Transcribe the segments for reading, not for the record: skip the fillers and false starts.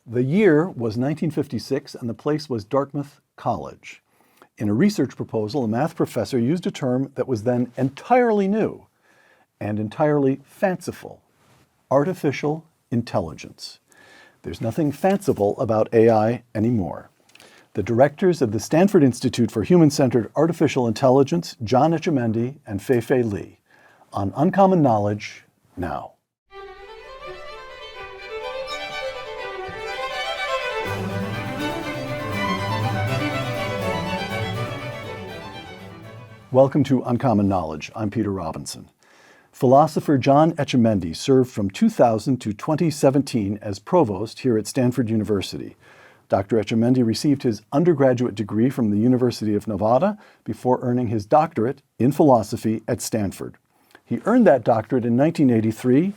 The year was 1956 and the place was Dartmouth College. In a research proposal, a math professor used a term that was then entirely new and entirely fanciful: artificial intelligence. There's nothing fanciful about AI anymore. The directors of the Stanford Institute for Human-Centered Artificial Intelligence, John Etchemendy and Fei-Fei Li, on Uncommon Knowledge now. Welcome to Uncommon Knowledge. I'm Peter Robinson. Philosopher John Etchemendy served from 2000 to 2017 as provost here at Stanford University. Dr. Etchemendy received his undergraduate degree from the University of Nevada before earning his doctorate in philosophy at Stanford. He earned that doctorate in 1983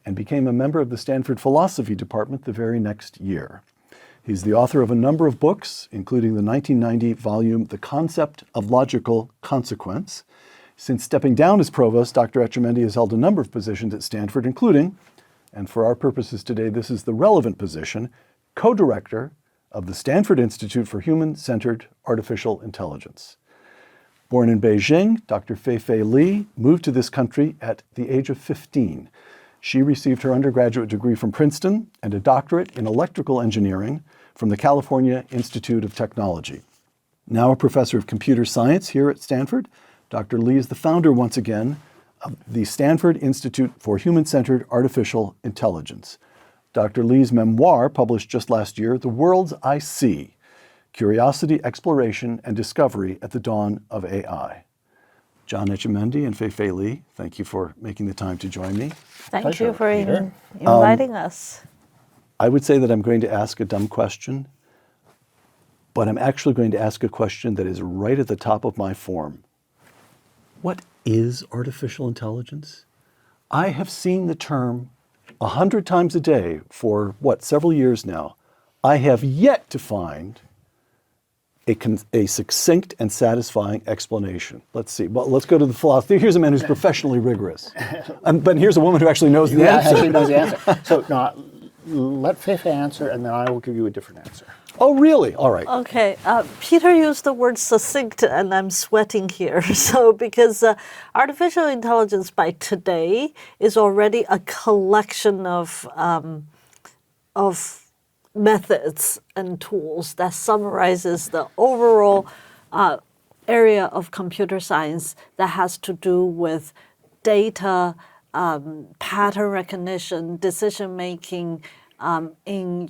and became a member of the Stanford Philosophy Department the very next year. He's the author of a number of books, including the 1990 volume, The Concept of Logical Consequence. Since stepping down as provost, Dr. Etchemendy has held a number of positions at Stanford, including, and for our purposes today, this is the relevant position, co-director of the Stanford Institute for Human-Centered Artificial Intelligence. Born in Beijing, Dr. Fei-Fei Li moved to this country at the age of 15. She received her undergraduate degree from Princeton and a doctorate in electrical engineering from the California Institute of Technology. Now a professor of computer science here at Stanford, Dr. Li is the founder, once again, of the Stanford Institute for Human-Centered Artificial Intelligence. Dr. Li's memoir, published just last year, The Worlds I See: Curiosity, Exploration, and Discovery at the Dawn of AI. John Etchemendy and Fei-Fei Li, thank you for making the time to join me. Thank you for inviting us. I would say that I'm going to ask a dumb question, but I'm actually going to ask a question that is right at the top of my form. What is artificial intelligence? I have seen the term 100 times a day for, several years now. I have yet to find a succinct and satisfying explanation. Let's see. Well, let's go to the philosophy. Here's a man who's professionally rigorous. But here's a woman who actually knows the answer. Actually knows the answer. So now, let Fei-Fei answer, and then I will give you a different answer. Oh, really? All right. Okay. Peter used the word succinct, and I'm sweating here. So because artificial intelligence by today is already a collection of methods and tools that summarizes the overall area of computer science that has to do with data, pattern recognition, decision making, in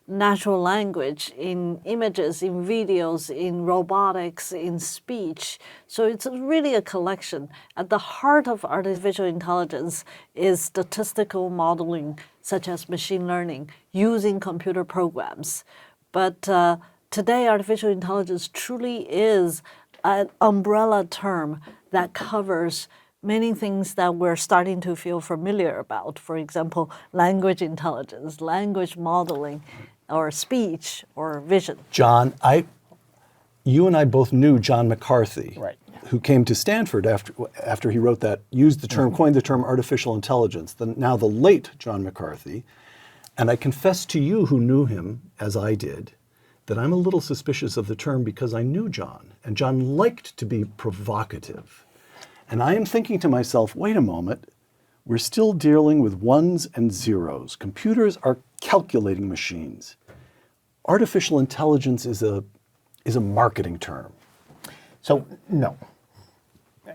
natural language, in images, in videos, in robotics, in speech. So it's really a collection. At the heart of artificial intelligence is statistical modeling, such as machine learning, using computer programs. But today, artificial intelligence truly is an umbrella term that covers many things that we're starting to feel familiar about. For example, language intelligence, language modeling, or speech, or vision. John, you and I both knew John McCarthy, Right, who came to Stanford after he wrote that, coined the term artificial intelligence, now the late John McCarthy. And I confess to you, who knew him, as I did, that I'm a little suspicious of the term because I knew John, and John liked to be provocative. And I am thinking to myself, wait a moment, we're still dealing with ones and zeros. Computers are calculating machines. Artificial intelligence is a marketing term. So no,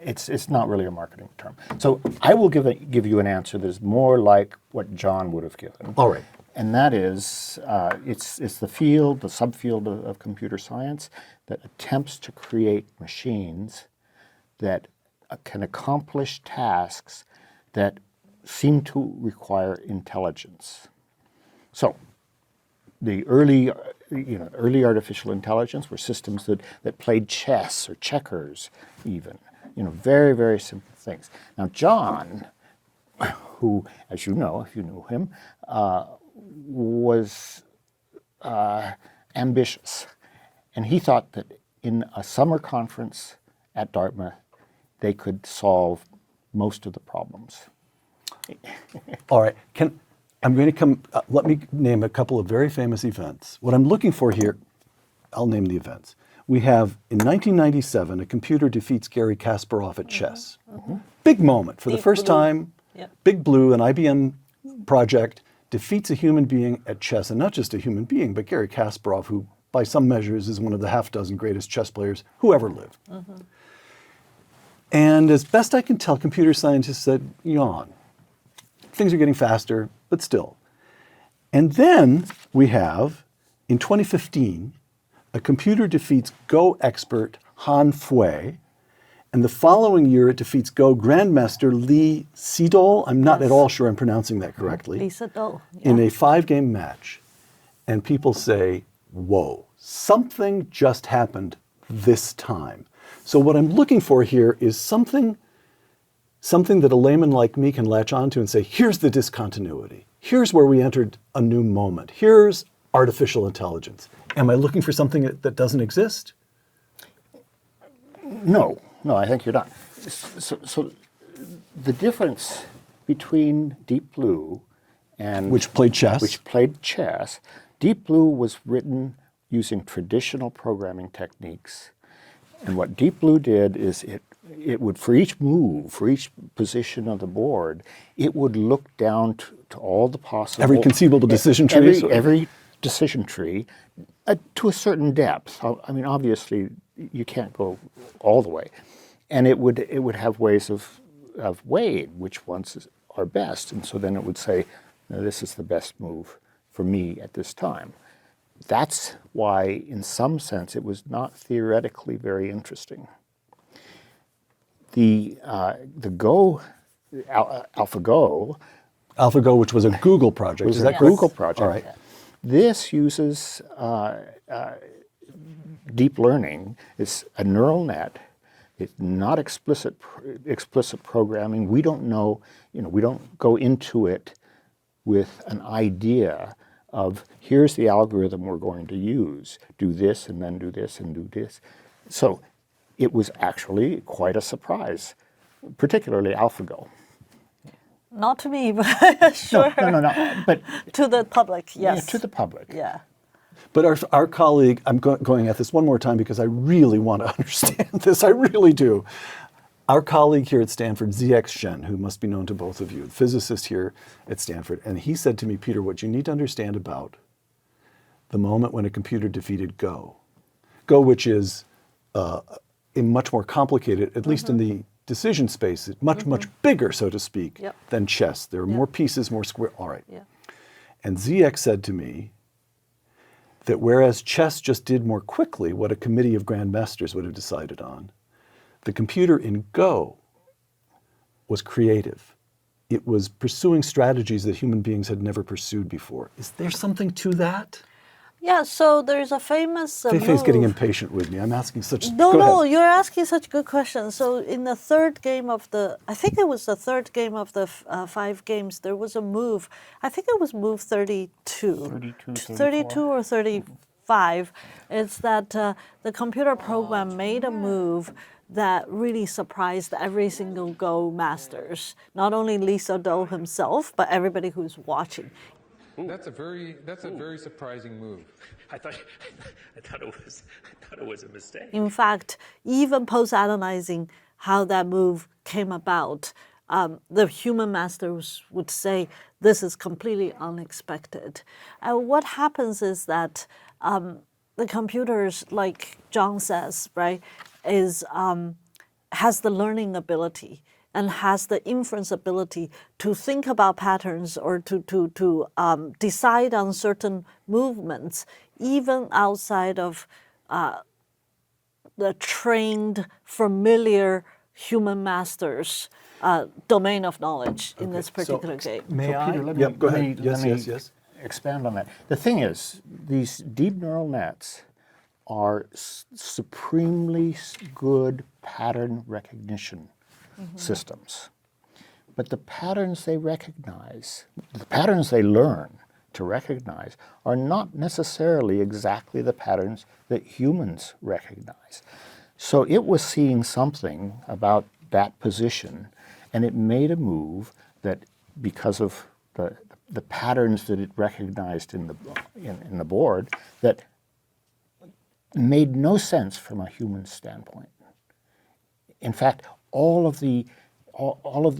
it's not really a marketing term. So I will give you an answer that is more like what John would have given. All right. And that is, it's the subfield of computer science that attempts to create machines that can accomplish tasks that seem to require intelligence. So the early artificial intelligence were systems that played chess or checkers even, very, very simple things. Now John, who, as you know, if you knew him, was ambitious. And he thought that in a summer conference at Dartmouth, they could solve most of the problems. All right. I'm going to come, let me name a couple of very famous events. What I'm looking for here, I'll name the events. We have, in 1997, a computer defeats Garry Kasparov at chess. Big moment. For the Deep first Blue. time, Yep. Big Blue, an IBM project, defeats a human being at chess. And not just a human being, but Garry Kasparov, who by some measures is one of the half dozen greatest chess players who ever lived. And as best I can tell, computer scientists said, yawn. Things are getting faster, but still. And then we have, in 2015, a computer defeats Go expert Han Fui, and the following year it defeats Go grandmaster Lee Sedol. I'm not Yes. at all sure I'm pronouncing that correctly. Lisa Doe. In a 5-game match. And people say, whoa, something just happened this time. So what I'm looking for here is something that a layman like me can latch onto and say, here's the discontinuity. Here's where we entered a new moment. Here's artificial intelligence. Am I looking for something that doesn't exist? No, I think you're not. So the difference between Deep Blue and Which played chess. Deep Blue was written using traditional programming techniques. And what Deep Blue did is it would, for each move, for each position of the board, it would look down to all the possible... Every conceivable decision tree? Every decision tree to a certain depth. I mean, obviously, you can't go all the way. And it would have ways of weighing which ones are best. And so then it would say, no, this is the best move for me at this time. That's why, in some sense, it was not theoretically very interesting. The Go, AlphaGo, AlphaGo, which was a Google project. was Is a that correct? Google project. All right. This uses deep learning. It's a neural net. It's not explicit programming. We don't know, we don't go into it with an idea of here's the algorithm we're going to use. Do this and then do this and do this. So it was actually quite a surprise, particularly AlphaGo. Not to me, but sure. No. But To the public, yes. yeah, to the public. Yeah. But our colleague, I'm going at this one more time because I really want to understand this. I really do. Our colleague here at Stanford, ZX Shen, who must be known to both of you, physicist here at Stanford, and he said to me, Peter, what you need to understand about the moment when a computer defeated Go, which is much more complicated, at least in the decision space, it's much bigger, so to speak, than chess. There are more pieces, more square. All right. Yeah. And ZX said to me that whereas chess just did more quickly what a committee of grandmasters would have decided on, the computer in Go was creative. It was pursuing strategies that human beings had never pursued before. Is there something to that? Yeah, so there's a famous Feifei's getting move. impatient with me. I'm asking such... No, Go no, ahead. you're asking such good questions. So in the third game of I think it was the third game of the 5 games, there was a move. I think it was move 32. 32 or 35. It's that the computer program made a move that really surprised every single Go masters. Not only Lisa Doe himself, but everybody who's watching. That's a very surprising move. I thought it was a mistake. In fact, even post-analyzing how that move came about, the human masters would say this is completely unexpected. And what happens is that the computers, like John says, right, has the learning ability and has the inference ability to think about patterns or to decide on certain movements, even outside of the trained, familiar human masters' domain of knowledge in this particular game. May I? Peter, let Go me, ahead. let me Yes. expand on that. The thing is, these deep neural nets are supremely good pattern recognition systems. But the patterns they recognize, the patterns they learn to recognize, are not necessarily exactly the patterns that humans recognize. So it was seeing something about that position, and it made a move that, because of the patterns that it recognized in the board that made no sense from a human standpoint. In fact, all of the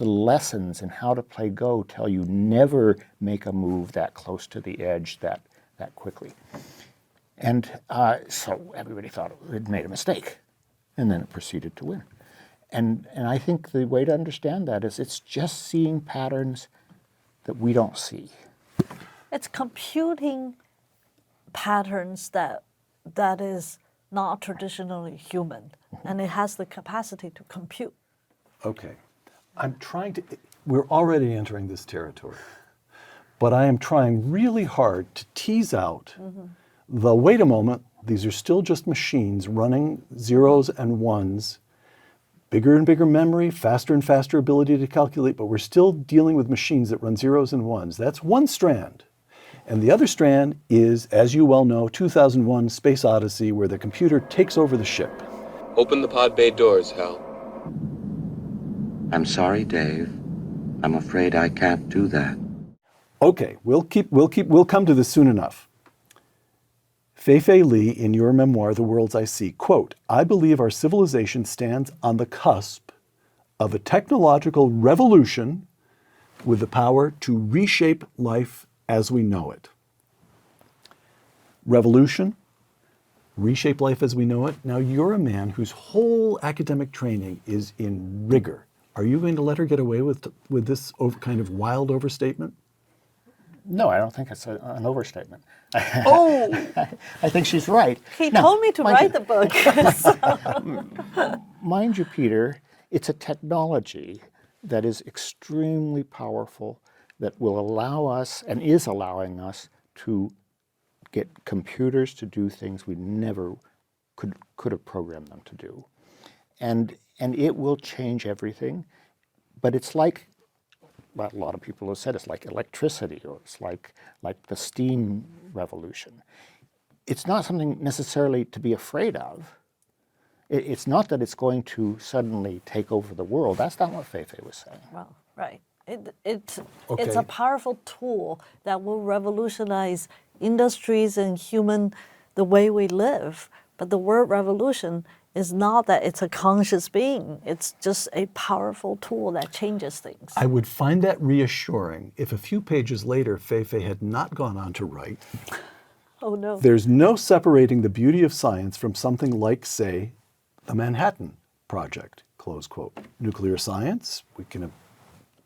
lessons in how to play Go tell you never make a move that close to the edge that quickly. And so everybody thought it had made a mistake, and then it proceeded to win. And I think the way to understand that is it's just seeing patterns that we don't see. It's computing patterns that is not traditionally human, and it has the capacity to compute. Okay. We're already entering this territory, but I am trying really hard to tease out wait a moment, these are still just machines running zeros and ones, bigger and bigger memory, faster and faster ability to calculate, but we're still dealing with machines that run zeros and ones. That's one strand. And the other strand is, as you well know, 2001 Space Odyssey, where the computer takes over the ship. Open the pod bay doors, Hal. I'm sorry, Dave. I'm afraid I can't do that. Okay, we'll come to this soon enough. Fei-Fei Li, in your memoir, The Worlds I See, quote, "I believe our civilization stands on the cusp of a technological revolution with the power to reshape life as we know it." Revolution, reshape life as we know it. Now, you're a man whose whole academic training is in rigor. Are you going to let her get away with this kind of wild overstatement? No, I don't think it's an overstatement. Oh! I think she's right. He told me to write the book. Mind you, Peter, it's a technology that is extremely powerful that will allow us and is allowing us to get computers to do things we never could have programmed them to do. And it will change everything, but it's like, well, a lot of people have said, it's like electricity, or it's like the steam revolution. It's not something necessarily to be afraid of. It's not that it's going to suddenly take over the world. That's not what Fei-Fei was saying. Well, right. It's a powerful tool that will revolutionize industries and the way we live. But the word revolution is not that it's a conscious being. It's just a powerful tool that changes things. I would find that reassuring if a few pages later Fei-Fei had not gone on to write, oh no. "There's no separating the beauty of science from something like, say, the Manhattan Project," close quote. Nuclear science, we can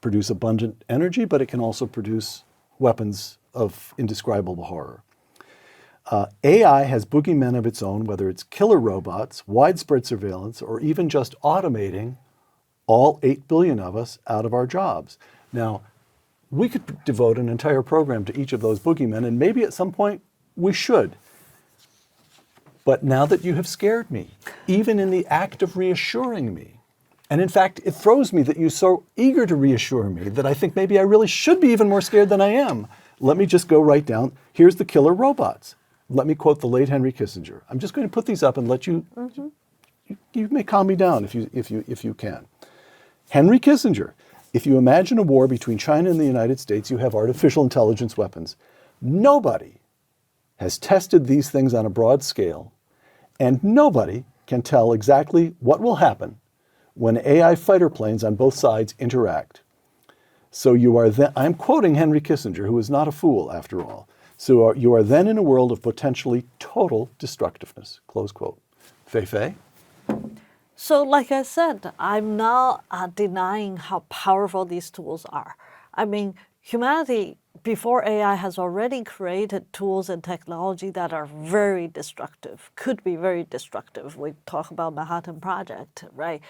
produce abundant energy, but it can also produce weapons of indescribable horror. AI has boogeymen of its own, whether it's killer robots, widespread surveillance, or even just automating all 8 billion of us out of our jobs. Now, we could devote an entire program to each of those boogeymen, and maybe at some point we should. But now that you have scared me, even in the act of reassuring me, and in fact, it throws me that you're so eager to reassure me that I think maybe I really should be even more scared than I am. Let me just go right down. Here's the killer robots. Let me quote the late Henry Kissinger. I'm just going to put these up and let you, you may calm me down if you can. Henry Kissinger, if you imagine a war between China and the United States, you have artificial intelligence weapons. Nobody has tested these things on a broad scale, and nobody can tell exactly what will happen when AI fighter planes on both sides interact. So you are then, I'm quoting Henry Kissinger, who is not a fool after all. So you are then in a world of potentially total destructiveness, close quote. Fei-Fei? So like I said, I'm not denying how powerful these tools are. I mean, humanity, before AI, has already created tools and technology that are very destructive, could be very destructive. We talk about Manhattan Project, right?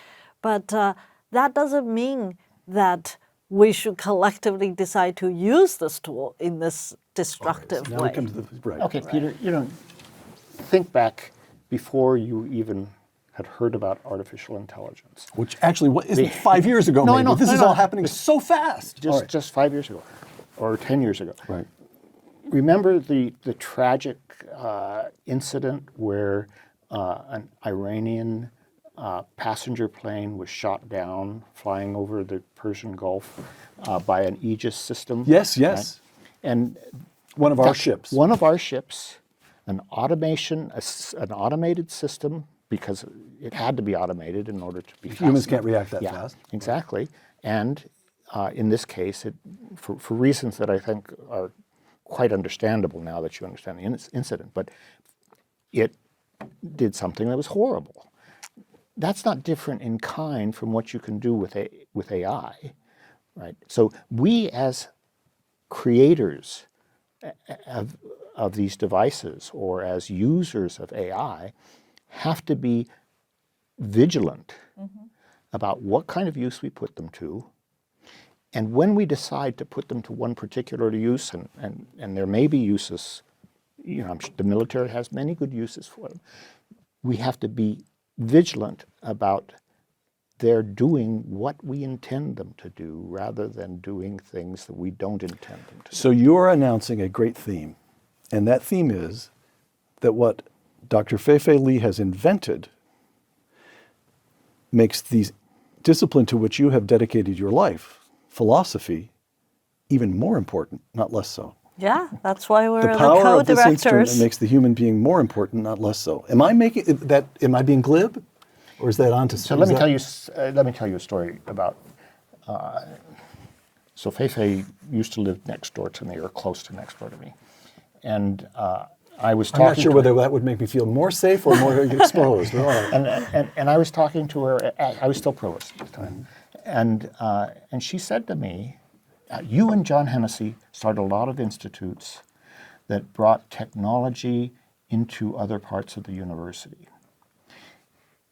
But that doesn't mean that we should collectively decide to use this tool in this destructive Now way. we come to the, right. Okay, Peter, think back before you even had heard about artificial intelligence. Which actually isn't 5 years ago, No, maybe. I know. This is No. all happening so fast. All right. Just 5 years ago, or 10 years ago. Right. Remember the tragic incident where an Iranian passenger plane was shot down flying over the Persian Gulf by an Aegis system? Yes. Right? And One of our ships. One of our ships, an automated system, because it had to be automated in order to be Humans fast can't enough. react that fast. Exactly. And in this case, for reasons that I think are quite understandable now that you understand the incident, but it did something that was horrible. That's not different in kind from what you can do with AI, right? So we as creators of these devices or as users of AI have to be vigilant about what kind of use we put them to. And when we decide to put them to one particular use, and there may be uses, I'm sure the military has many good uses for them, we have to be vigilant about their doing what we intend them to do rather than doing things that we don't intend them to do. So you're announcing a great theme, and that theme is that what Dr. Feifei Li has invented makes the discipline to which you have dedicated your life, philosophy, even more important, not less so. Yeah, that's why we're The the power of this instrument co-directors. makes the human being more important, not less so. Am I making that? Am I being glib, or is that onto? So let me tell you a story about. So Feifei used to live next door to me, or close to next door to me, and I was talking. I'm not sure whether that would make me feel more safe or more exposed. All right. And I was talking to her. I was still provost at the time, and she said to me, "You and John Hennessy started a lot of institutes that brought technology into other parts of the university.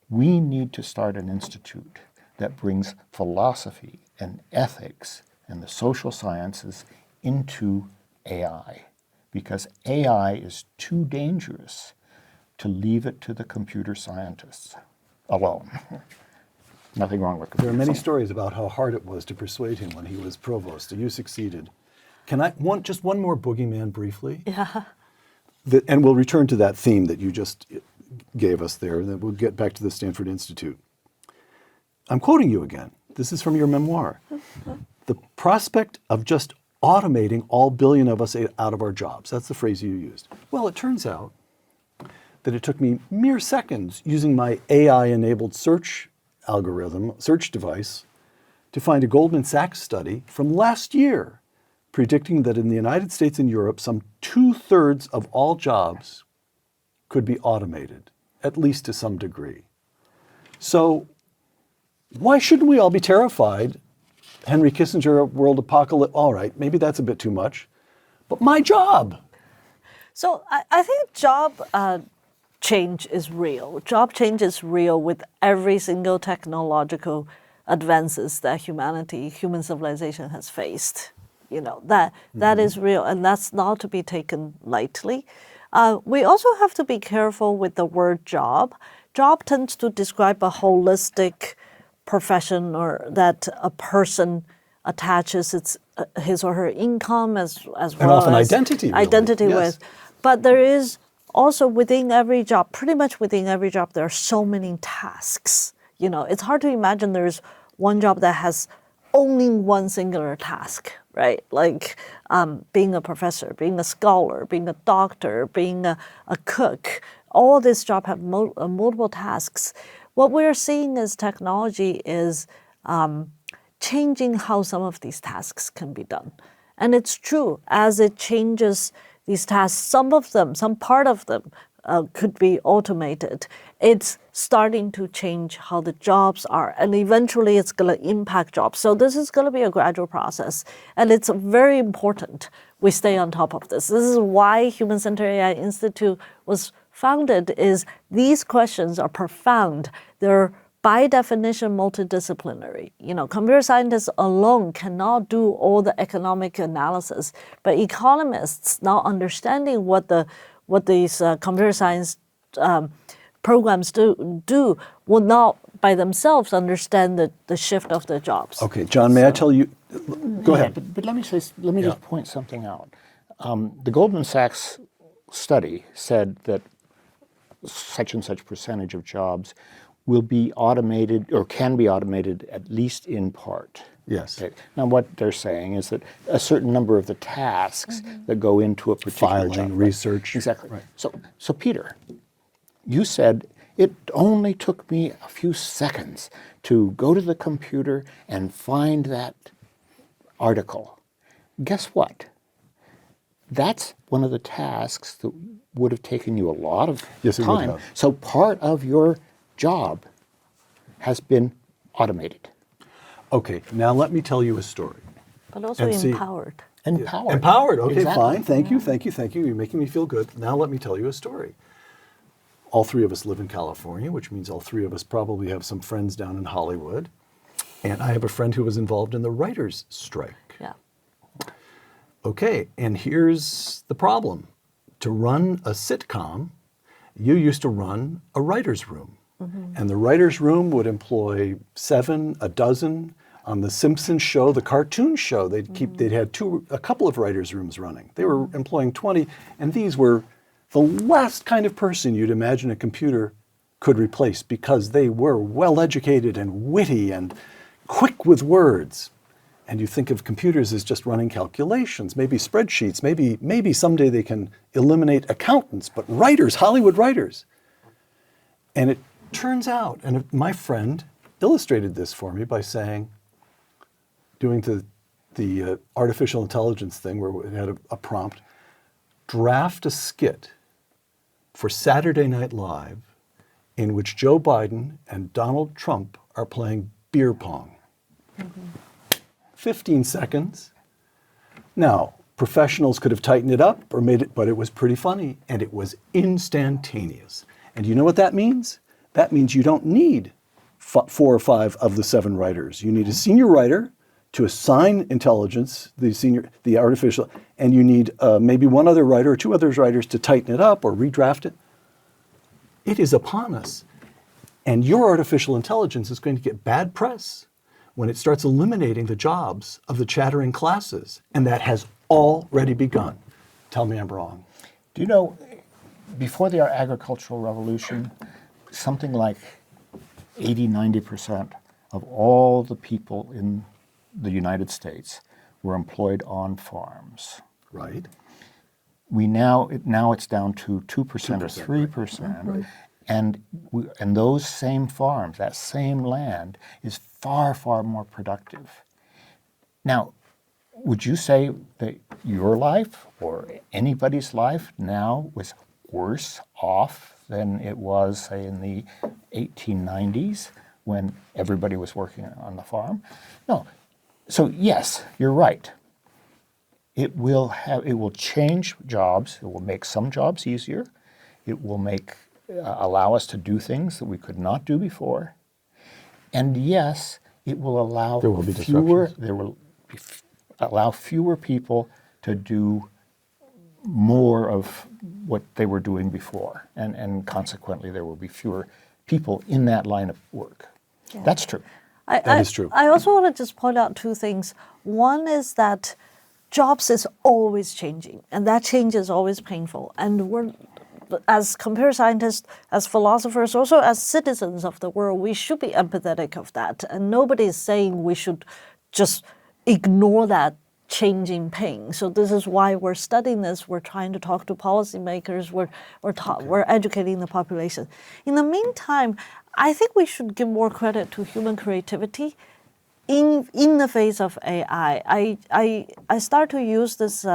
We need to start an institute that brings philosophy and ethics and the social sciences into AI, because AI is too dangerous to leave it to the computer scientists alone." Nothing wrong with There are computer many science. stories about how hard it was to persuade him when he was provost. You succeeded. Can I just one more boogeyman briefly? Yeah. And we'll return to that theme that you just gave us there, and then we'll get back to the Stanford Institute. I'm quoting you again. This is from your memoir. The prospect of just automating all billion of us out of our jobs. That's the phrase you used. Well, it turns out that it took me mere seconds using my AI-enabled search device, to find a Goldman Sachs study from last year predicting that in the United States and Europe, some 2/3 of all jobs could be automated, at least to some degree. So why shouldn't we all be terrified? Henry Kissinger, world apocalypse, all right, maybe that's a bit too much, but my job. So I think job change is real. Job change is real with every single technological advances that human civilization has faced. That is real, and that's not to be taken lightly. We also have to be careful with the word job. Job tends to describe a holistic profession, or that a person attaches his or her income as And well often as identity, really. identity Yes. with. But there is also within every job, pretty much within every job, there are so many tasks. It's hard to imagine there's one job that has only one singular task, right? Like being a professor, being a scholar, being a doctor, being a cook. All these jobs have multiple tasks. What we're seeing as technology is changing how some of these tasks can be done. And it's true, as it changes these tasks, some part of them could be automated. It's starting to change how the jobs are, and eventually it's going to impact jobs. So this is going to be a gradual process, and it's very important we stay on top of this. This is why Human-Centered AI Institute was founded, is these questions are profound. They're by definition multidisciplinary. Computer scientists alone cannot do all the economic analysis, but economists now understanding what these computer science programs do will not by themselves understand the shift of the jobs. Okay, John, may I tell you? Go ahead. But let me just point something out. The Goldman Sachs study said that such and such percentage of jobs will be automated or can be automated at least in part. Yes. Okay. Now, what they're saying is that a certain number of the tasks that go into a particular Filing, job. research. Exactly. Right. So Peter, you said it only took me a few seconds to go to the computer and find that article. Guess what? That's one of the tasks that would have taken you a lot of Yes, it would time. have. So part of your job has been automated. Okay, now let me tell you a story. But also And see- empowered. Empowered. Empowered. Okay, Exactly. fine. Thank you, thank you, thank you. You're making me feel good. Now let me tell you a story. All three of us live in California, which means all three of us probably have some friends down in Hollywood. And I have a friend who was involved in the writers' strike. Yeah. Okay, and here's the problem. To run a sitcom, you used to run a writer's room. And the writer's room would employ 7, a dozen. On the Simpsons show, the cartoon show, they'd had a couple of writers' rooms running. They were employing 20, and these were the last kind of person you'd imagine a computer could replace because they were well-educated and witty and quick with words. And you think of computers as just running calculations, maybe spreadsheets, maybe someday they can eliminate accountants, but writers, Hollywood writers. And it turns out, and my friend illustrated this for me by saying, doing the artificial intelligence thing where it had a prompt, draft a skit for Saturday Night Live in which Joe Biden and Donald Trump are playing beer pong. 15 seconds. Now, professionals could have tightened it up or made it, but it was pretty funny, and it was instantaneous. And you know what that means? That means you don't need 4 or 5 of the 7 writers. You need a senior writer to assign intelligence, the artificial, and you need maybe one other writer or 2 other writers to tighten it up or redraft it. It is upon us. And your artificial intelligence is going to get bad press when it starts eliminating the jobs of the chattering classes. And that has already begun. Tell me I'm wrong. Do you know, before the agricultural revolution, something like 80-90% of all the people in the United States were employed on farms. Right? Now it's down to 2% or 3%. Right. And those same farms, that same land, is far, far more productive. Now, would you say that your life or anybody's life now was worse off than it was, say, in the 1890s when everybody was working on the farm? No. So yes, you're right. It will change jobs. It will make some jobs easier. It will allow us to do things that we could not do before. And yes, it will allow fewer people to do more of what they were doing before. And consequently, there will be fewer people in that line of work. Yeah. That's true. That is true. I also want to just point out 2 things. One is that jobs is always changing, and that change is always painful. And we're, as computer scientists, as philosophers, also as citizens of the world, we should be empathetic of that. And nobody is saying we should just ignore that changing pain. So this is why we're studying this. We're trying to talk to policymakers. We're educating the population. In the meantime, I think we should give more credit to human creativity in the face of AI. I start to use this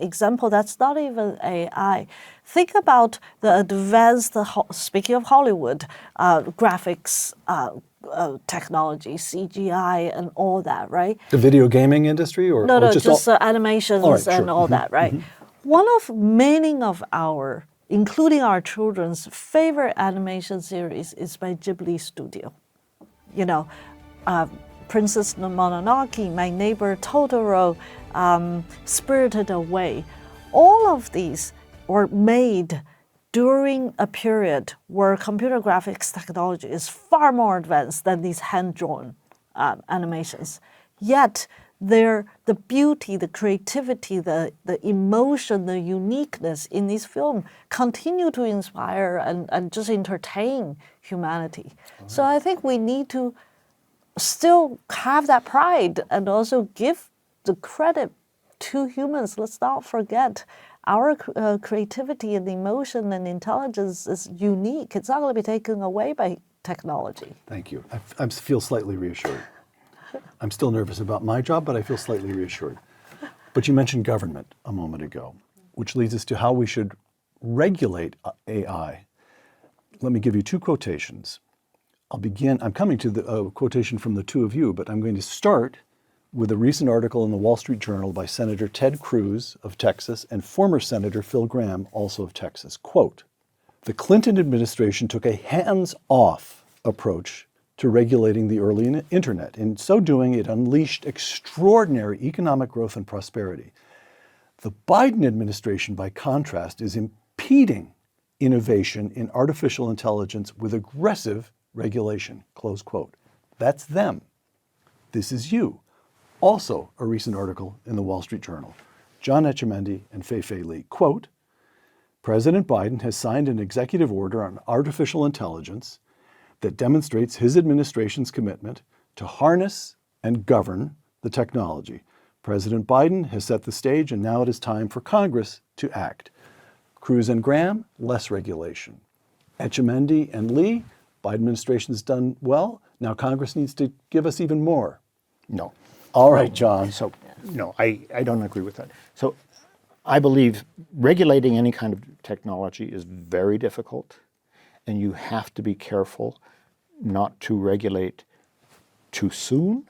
example that's not even AI. Think about the advanced, speaking of Hollywood, graphics technology, CGI and all that, right? The video gaming industry? Or Just animations all right, and sure. all that, right? One of many of our, including our children's, favorite animation series is by Ghibli Studio. You know, Princess Mononoke, My Neighbor Totoro, Spirited Away. All of these were made during a period where computer graphics technology is far more advanced than these hand-drawn animations. Yet, the beauty, the creativity, the emotion, the uniqueness in this film continue to inspire and just entertain humanity. So I think we need to still have that pride and also give the credit to humans. Let's not forget our creativity and emotion and intelligence is unique. It's not going to be taken away by technology. Thank you. I feel slightly reassured. I'm still nervous about my job, but I feel slightly reassured. But you mentioned government a moment ago, which leads us to how we should regulate AI. Let me give you two quotations. I'm coming to the quotation from the two of you, but I'm going to start with a recent article in the Wall Street Journal by Senator Ted Cruz of Texas and former Senator Phil Gramm, also of Texas. Quote, "The Clinton administration took a hands-off approach to regulating the early internet. In so doing, it unleashed extraordinary economic growth and prosperity. The Biden administration, by contrast, is impeding innovation in artificial intelligence with aggressive regulation." Close quote. That's them. This is you. Also a recent article in the Wall Street Journal. John Etchemendy and Fei-Fei Li. Quote, "President Biden has signed an executive order on artificial intelligence that demonstrates his administration's commitment to harness and govern the technology. President Biden has set the stage, and now it is time for Congress to act." Cruz and Graham, less regulation. Etchemendy and Lee, Biden administration's done well. Now Congress needs to give us even more. No. All right, John. So, no, I don't agree with that. So I believe regulating any kind of technology is very difficult, and you have to be careful not to regulate too soon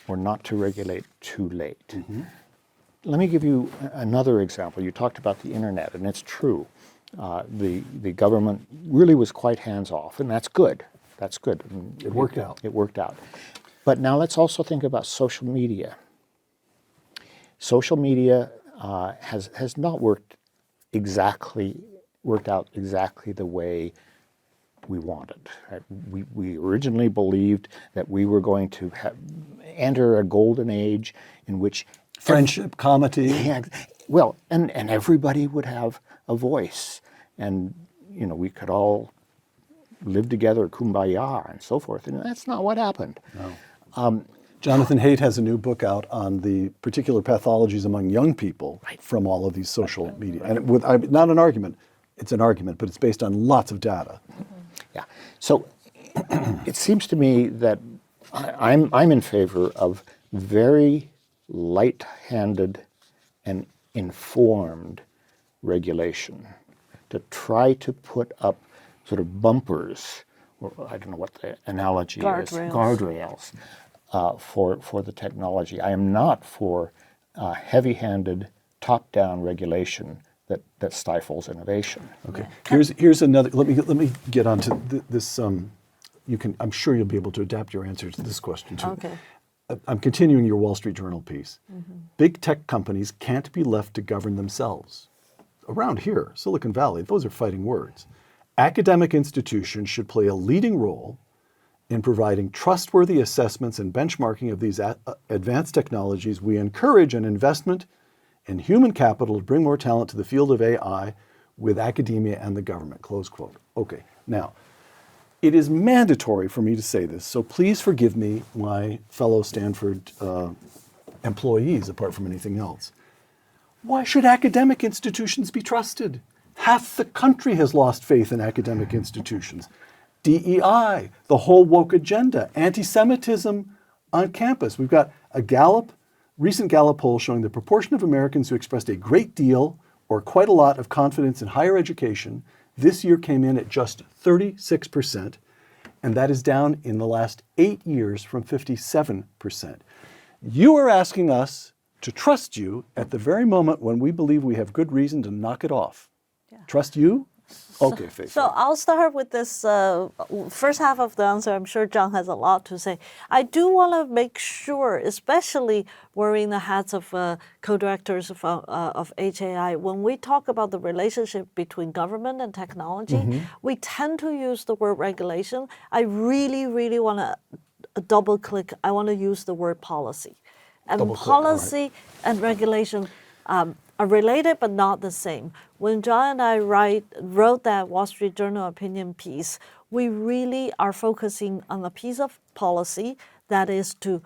or not to regulate too late. Mm-hmm. Let me give you another example. You talked about the internet, and it's true. The government really was quite hands-off, and that's good. That's good. It worked out. It worked out. But now let's also think about social media. Social media has not worked out exactly the way we wanted. Right? We originally believed that we were going to enter a golden age in which friendship, comity. Yeah, well, and everybody would have a voice, and we could all live together, kumbaya, and so forth. And that's not what happened. No. Jonathan Haidt has a new book out on the particular pathologies among young people from all of these social media. And not an argument, it's an argument, but it's based on lots of data. Yeah. So it seems to me that I'm in favor of very light-handed and informed regulation to try to put up sort of bumpers, or I don't know what the analogy is, guardrails for the technology. I am not for heavy-handed, top-down regulation that stifles innovation. Okay. Here's another. Let me get on to this. I'm sure you'll be able to adapt your answer to this question too. Okay. I'm continuing your Wall Street Journal piece. Mm-hmm. Big tech companies can't be left to govern themselves. Around here, Silicon Valley, those are fighting words. Academic institutions should play a leading role in providing trustworthy assessments and benchmarking of these advanced technologies. We encourage an investment in human capital to bring more talent to the field of AI with academia and the government, close quote. Okay, now, it is mandatory for me to say this, so please forgive me, my fellow Stanford employees, apart from anything else. Why should academic institutions be trusted? Half the country has lost faith in academic institutions. DEI, the whole woke agenda, anti-Semitism on campus. We've got a recent Gallup poll showing the proportion of Americans who expressed a great deal or quite a lot of confidence in higher education this year came in at just 36%, and that is down in the last 8 years from 57%. You are asking us to trust you at the very moment when we believe we have good reason to knock it off. Yeah. Trust you? Okay, Faith. So I'll start with this first half of the answer. I'm sure John has a lot to say. I do want to make sure, especially wearing the hats of co-directors of HAI, when we talk about the relationship between government and technology, we tend to use the word regulation. I really, really want to double click. I want to use the word policy. And policy and regulation are related but not the same. When John and I wrote that Wall Street Journal opinion piece, we really are focusing on a piece of policy that is to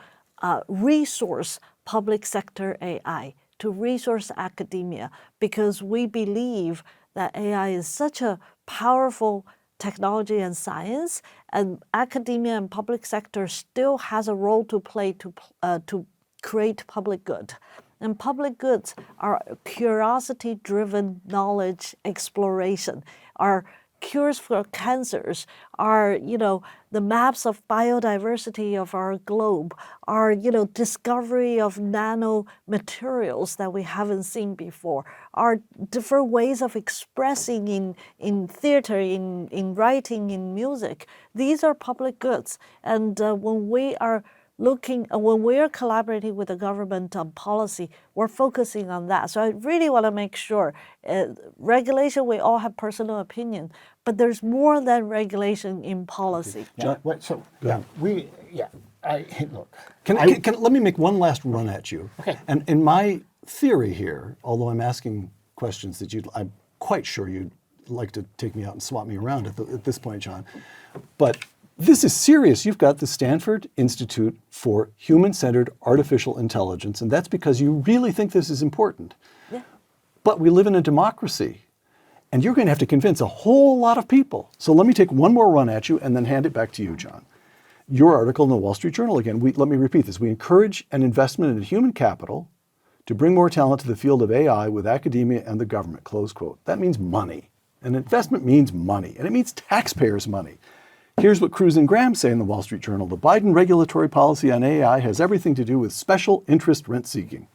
resource public sector AI, to resource academia, because we believe that AI is such a powerful technology and science, and academia and public sector still has a role to play to create public good. And public goods are curiosity-driven knowledge exploration, are cures for cancers, are, the maps of biodiversity of our globe, are, discovery of nanomaterials that we haven't seen before, are different ways of expressing in theater, in writing, in music. These are public goods. And when we are collaborating with the government on policy, we're focusing on that. So I really want to make sure, regulation, we all have personal opinion, but there's more than regulation in policy. John, look. Let me make one last run at you. Okay. And in my theory here, although I'm asking questions that I'm quite sure you'd like to take me out and swap me around at this point, John, but this is serious. You've got the Stanford Institute for Human-Centered Artificial Intelligence, and that's because you really think this is important. Yeah. But we live in a democracy, and you're going to have to convince a whole lot of people. So let me take one more run at you and then hand it back to you, John. Your article in the Wall Street Journal, again, let me repeat this. We encourage an investment in human capital to bring more talent to the field of AI with academia and the government, close quote. That means money. An investment means money, and it means taxpayers' money. Here's what Cruz and Graham say in the Wall Street Journal. The Biden regulatory policy on AI has everything to do with special interest rent seeking.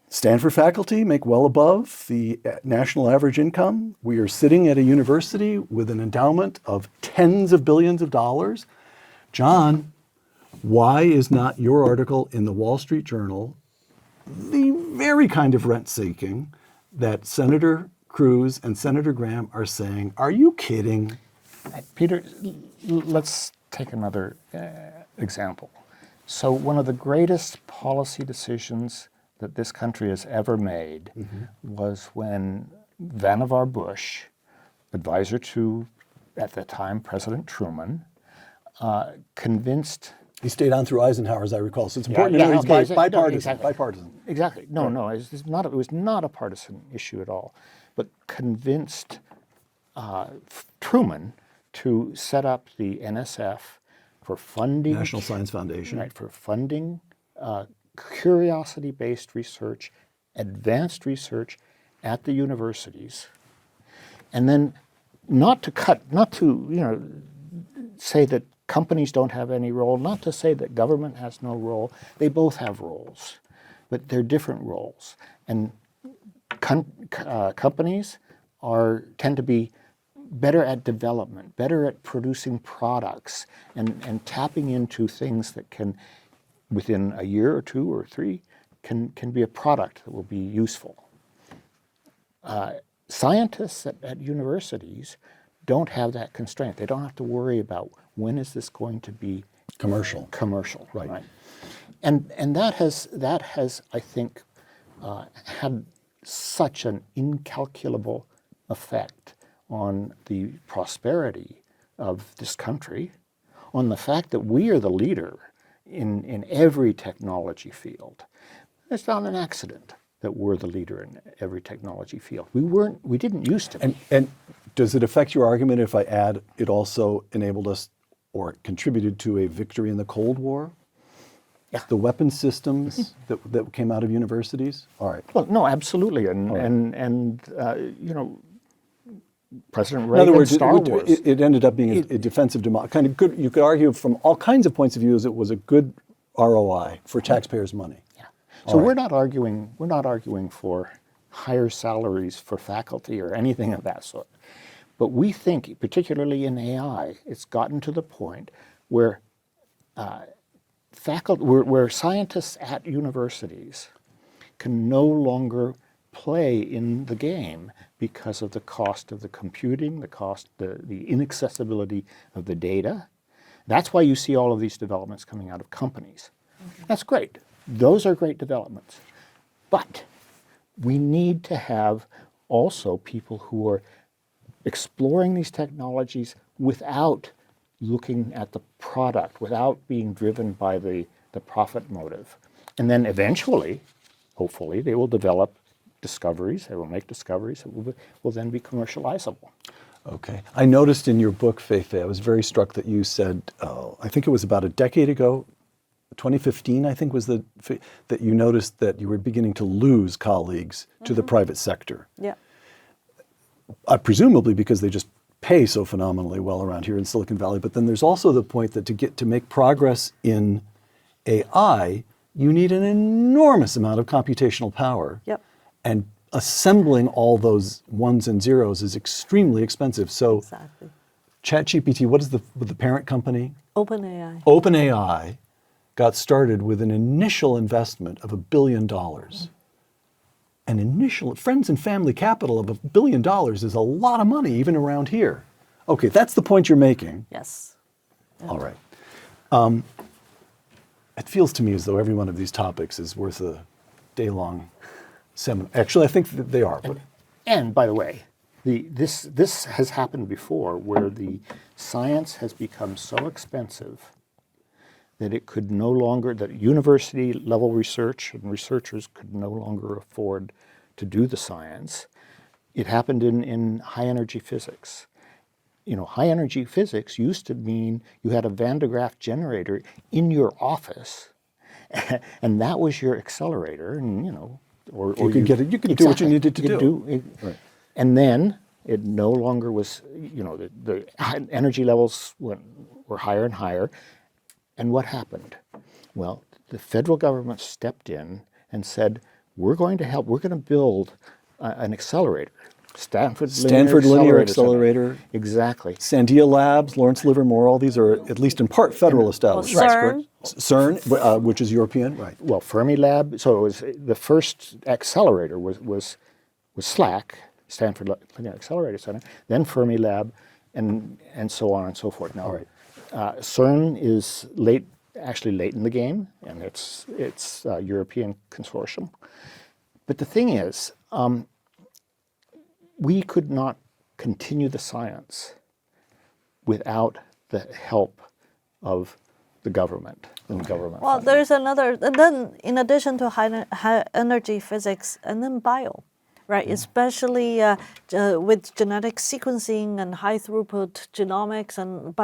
Stanford faculty make well above the national average income. We are sitting at a university with an endowment of tens of billions of dollars. John, why is not your article in the Wall Street Journal the very kind of rent seeking that Senator Cruz and Senator Graham are saying? Are you kidding? Peter, let's take another example. So one of the greatest policy decisions that this country has ever made was when Vannevar Bush, advisor to, at the time, President Truman, convinced... He stayed on through Eisenhower, as I recall. So it's important to know he's bipartisan. Bipartisan. Exactly. No, it was not a partisan issue at all, but convinced Truman to set up the NSF for funding... National Science Foundation. Right, for funding curiosity-based research, advanced research at the universities. And then not to say that companies don't have any role, not to say that government has no role. They both have roles, but they're different roles. And companies tend to be better at development, better at producing products, and tapping into things that can, within a year or two or three, can be a product that will be useful. Scientists at universities don't have that constraint. They don't have to worry about when is this going to be commercial, right? And that has I think had such an incalculable effect on the prosperity of this country, on the fact that we are the leader in every technology field. It's not an accident that we're the leader in every technology field. We didn't used to be. And does it affect your argument if I add it also enabled us or contributed to a victory in the Cold War? Yeah. The weapons systems that came out of universities? All right. Well, no, absolutely. And President Reagan, in other words, Star Wars. It ended up being a defensive kind of good. You could argue from all kinds of points of view as it was a good ROI for taxpayers' money. Yeah. So we're not arguing for higher salaries for faculty or anything of that sort. But we think, particularly in AI, it's gotten to the point where where scientists at universities can no longer play in the game because of the cost of the computing, the inaccessibility of the data. That's why you see all of these developments coming out of companies. That's great. Those are great developments. But we need to have also people who are exploring these technologies without looking at the product, without being driven by the profit motive. And then eventually, hopefully, they will develop discoveries, they will make discoveries that will then be commercializable. Okay. I noticed in your book, Feifei, I was very struck that you said, I think it was about a decade ago, 2015, I think was that you noticed that you were beginning to lose colleagues to the private sector. Yeah. Presumably because they just pay so phenomenally well around here in Silicon Valley. But then there's also the point that to make progress in AI, you need an enormous amount of computational power. Yep. And assembling all those ones and zeros is extremely expensive. So Exactly. ChatGPT, what is the parent company? OpenAI. OpenAI got started with an initial investment of $1 billion. An initial friends and family capital of $1 billion is a lot of money, even around here. Okay, that's the point you're making. Yes. All right. It feels to me as though every one of these topics is worth a day-long seminar. Actually, I think that they are. But And by the way, this has happened before, where the science has become so expensive that it could no longer, that university level research and researchers could no longer afford to do the science. It happened in high energy physics. You know, high energy physics used to mean you had a Van de Graaff generator in your office, and that was your accelerator, and or you could do what you needed to do. Right. And then it no longer was, the energy levels were higher and higher. And what happened? Well, the federal government stepped in and said, we're going to help, we're going to build an accelerator. Stanford Linear Accelerator. Exactly. Sandia Labs, Lawrence Livermore, all these are at least in part federal establishments. CERN. CERN, which is European, right. Well, Fermilab, so it was the first accelerator was SLAC, Stanford Linear Accelerator Center, then Fermilab, and so on and so forth. Now, CERN is late in the game, and it's a European consortium. But the thing is, we could not continue the science without the help of the government and government. Well, funding. there's another, and then in addition to high energy physics, and then bio, right? Especially with genetic sequencing and high throughput genomics, and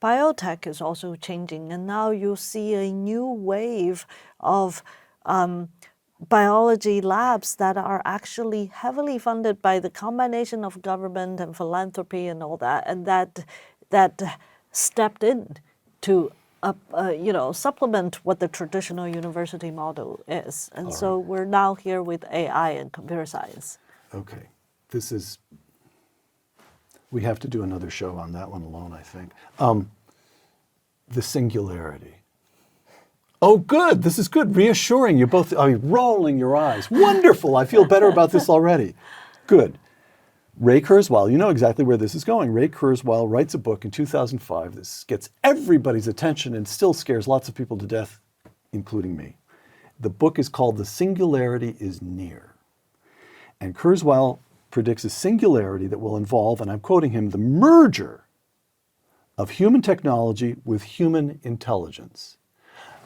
biotech is also changing. And now you see a new wave of biology labs that are actually heavily funded by the combination of government and philanthropy and all that, and that stepped in to supplement what the traditional university model is. And so we're now here with AI and computer science. Okay. We have to do another show on that one alone, I think. The singularity. Oh, good. This is good. Reassuring. You both are rolling your eyes. Wonderful. I feel better about this already. Good. Ray Kurzweil, you know exactly where this is going. Ray Kurzweil writes a book in 2005. This gets everybody's attention and still scares lots of people to death, including me. The book is called The Singularity is Near. And Kurzweil predicts a singularity that will involve, and I'm quoting him, the merger of human technology with human intelligence.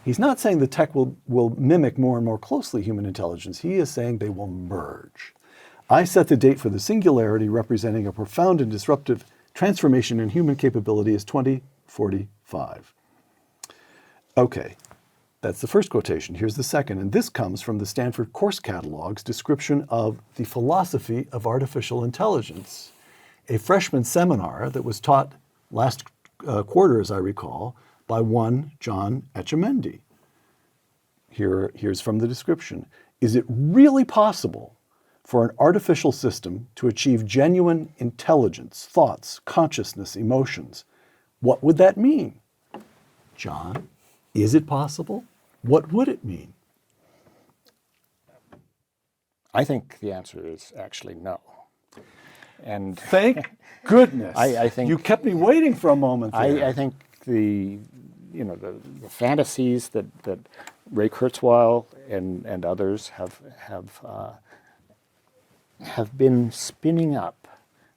He's not saying the tech will mimic more and more closely human intelligence. He is saying they will merge. I set the date for the singularity representing a profound and disruptive transformation in human capability as 2045. Okay, that's the first quotation. Here's the second, and this comes from the Stanford Course Catalog's description of the philosophy of artificial intelligence, a freshman seminar that was taught last quarter, as I recall, by one John Etchemendy. Here's from the description. Is it really possible for an artificial system to achieve genuine intelligence, thoughts, consciousness, emotions? What would that mean? John, is it possible? What would it mean? I think the answer is actually no. And thank goodness. I think you kept me waiting for a moment there. I think the fantasies that Ray Kurzweil and others have been spinning up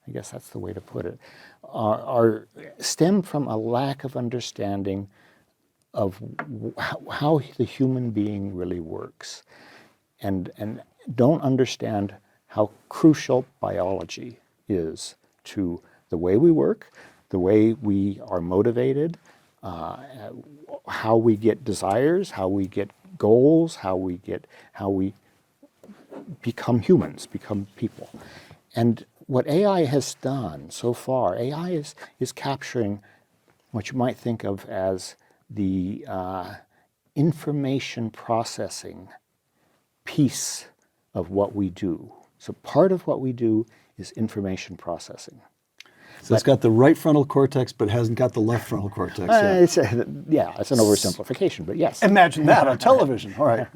I guess that's the way to put it, are stem from a lack of understanding of how the human being really works, and don't understand how crucial biology is to the way we work, the way we are motivated, how we get desires, how we get goals, how we become humans, become people. And what AI has done so far, AI is capturing what you might think of as the information processing piece of what we do. So part of what we do is information processing. So it's got the right frontal cortex, but hasn't got the left frontal cortex yet. It's an oversimplification, but yes. Imagine that on television. All right.